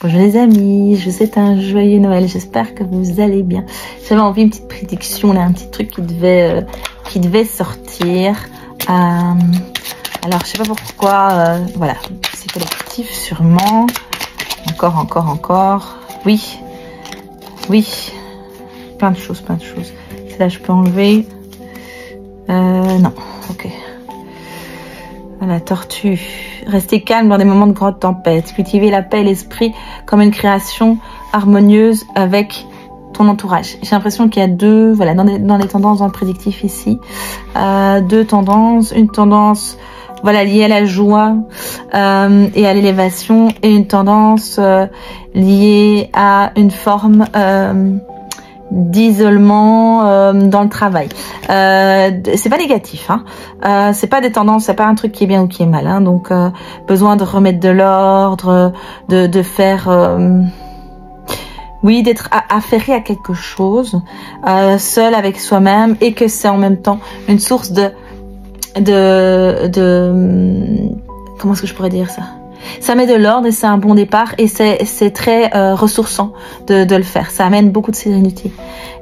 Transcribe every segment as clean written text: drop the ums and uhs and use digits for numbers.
Bonjour les amis, je vous souhaite un joyeux Noël, j'espère que vous allez bien. J'avais envie une petite prédiction, là, un petit truc qui devait sortir. Alors je sais pas pourquoi, voilà, c'est collectif sûrement. Encore. Oui, plein de choses. Là je peux enlever. Non, ok. Voilà, tortue. Restez calme dans des moments de grande tempête. Cultivez la paix et l'esprit comme une création harmonieuse avec ton entourage. J'ai l'impression qu'il y a deux, voilà, dans les tendances dans le prédictif ici, deux tendances. Une tendance, voilà, liée à la joie et à l'élévation, et une tendance liée à une forme d'isolement dans le travail. C'est pas négatif, hein. C'est pas des tendances, c'est pas un truc qui est bien ou qui est mal, hein. Donc besoin de remettre de l'ordre, de faire oui, d'être affairé à quelque chose, seul avec soi-même, et que c'est en même temps une source de comment est-ce que je pourrais dire ça? Ça met de l'ordre et c'est un bon départ, et c'est très ressourçant de le faire. Ça amène beaucoup de sérénité.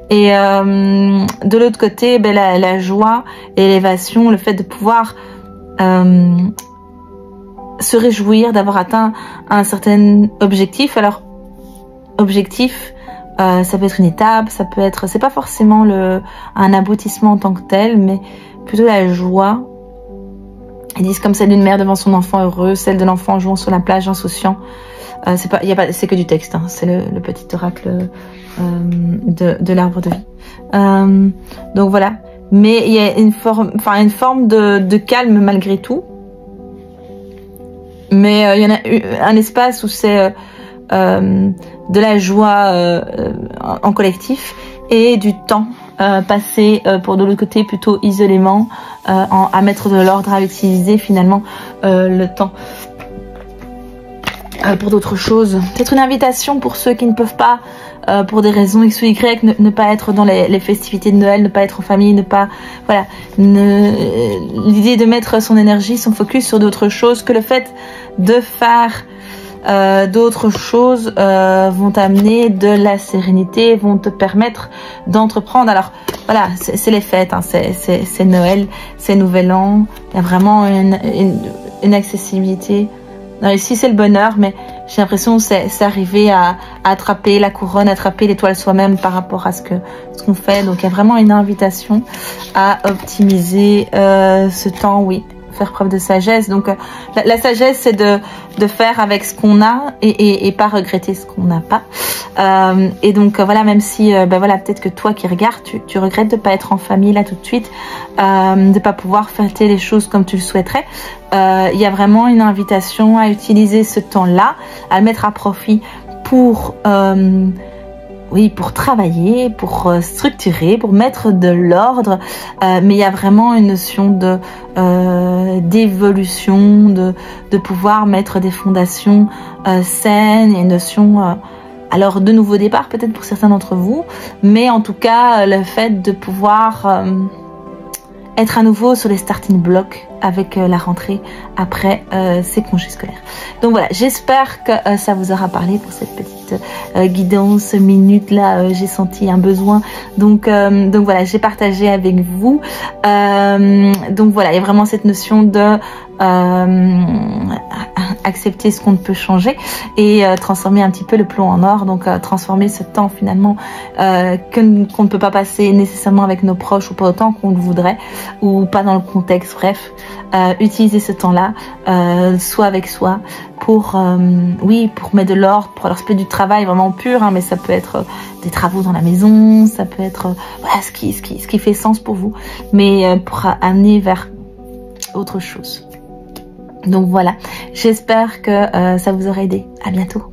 Et de l'autre côté, ben, la joie et l'élévation, le fait de pouvoir se réjouir d'avoir atteint un certain objectif. Alors, objectif, ça peut être une étape, ça peut être, c'est pas forcément un aboutissement en tant que tel, mais plutôt la joie. Ils disent comme celle d'une mère devant son enfant heureux, celle de l'enfant jouant sur la plage insouciant. C'est que du texte, hein. C'est le petit oracle de l'arbre de vie. Donc voilà. Mais il y a une forme de calme malgré tout. Mais il y en a un espace où c'est de la joie en collectif et du temps passé pour de l'autre côté plutôt isolément, à mettre de l'ordre, à utiliser finalement le temps pour d'autres choses. Peut-être une invitation pour ceux qui ne peuvent pas, pour des raisons X ou Y, ne pas être dans les festivités de Noël, ne pas être en famille, ne pas, voilà, l'idée de mettre son énergie, son focus sur d'autres choses, que le fait de faire d'autres choses vont t'amener de la sérénité, vont te permettre d'entreprendre. Alors voilà, c'est les fêtes, hein, c'est Noël, c'est Nouvel An, il y a vraiment une accessibilité. Non, ici c'est le bonheur, mais j'ai l'impression que c'est arriver à attraper la couronne, attraper l'étoile soi-même par rapport à ce qu'on fait. Donc il y a vraiment une invitation à optimiser ce temps, oui. Faire preuve de sagesse. Donc la sagesse, c'est de faire avec ce qu'on a et pas regretter ce qu'on n'a pas. Et donc voilà, même si voilà, peut-être que toi qui regardes, tu regrettes de pas être en famille là tout de suite, de pas pouvoir fêter les choses comme tu le souhaiterais. Il y a vraiment une invitation à utiliser ce temps-là, à le mettre à profit pour oui, pour travailler, pour structurer, pour mettre de l'ordre, mais il y a vraiment une notion d'évolution, de pouvoir mettre des fondations saines, et une notion, alors de nouveau départ peut-être pour certains d'entre vous, mais en tout cas le fait de pouvoir être à nouveau sur les starting blocks avec la rentrée après ces congés scolaires. Donc voilà, j'espère que ça vous aura parlé pour cette petite guidance minute là. J'ai senti un besoin, donc voilà, j'ai partagé avec vous. Donc voilà, il y a vraiment cette notion de accepter ce qu'on ne peut changer et transformer un petit peu le plomb en or. Donc transformer ce temps finalement qu'on ne peut pas passer nécessairement avec nos proches, ou pas autant qu'on le voudrait, ou pas dans le contexte. Bref, utiliser ce temps-là soit avec soi pour oui, pour mettre de l'ordre. Alors ça peut être du travail vraiment pur, hein, mais ça peut être des travaux dans la maison, ça peut être voilà, ce qui fait sens pour vous, mais pour amener vers autre chose. Donc voilà, j'espère que ça vous aura aidé. À bientôt.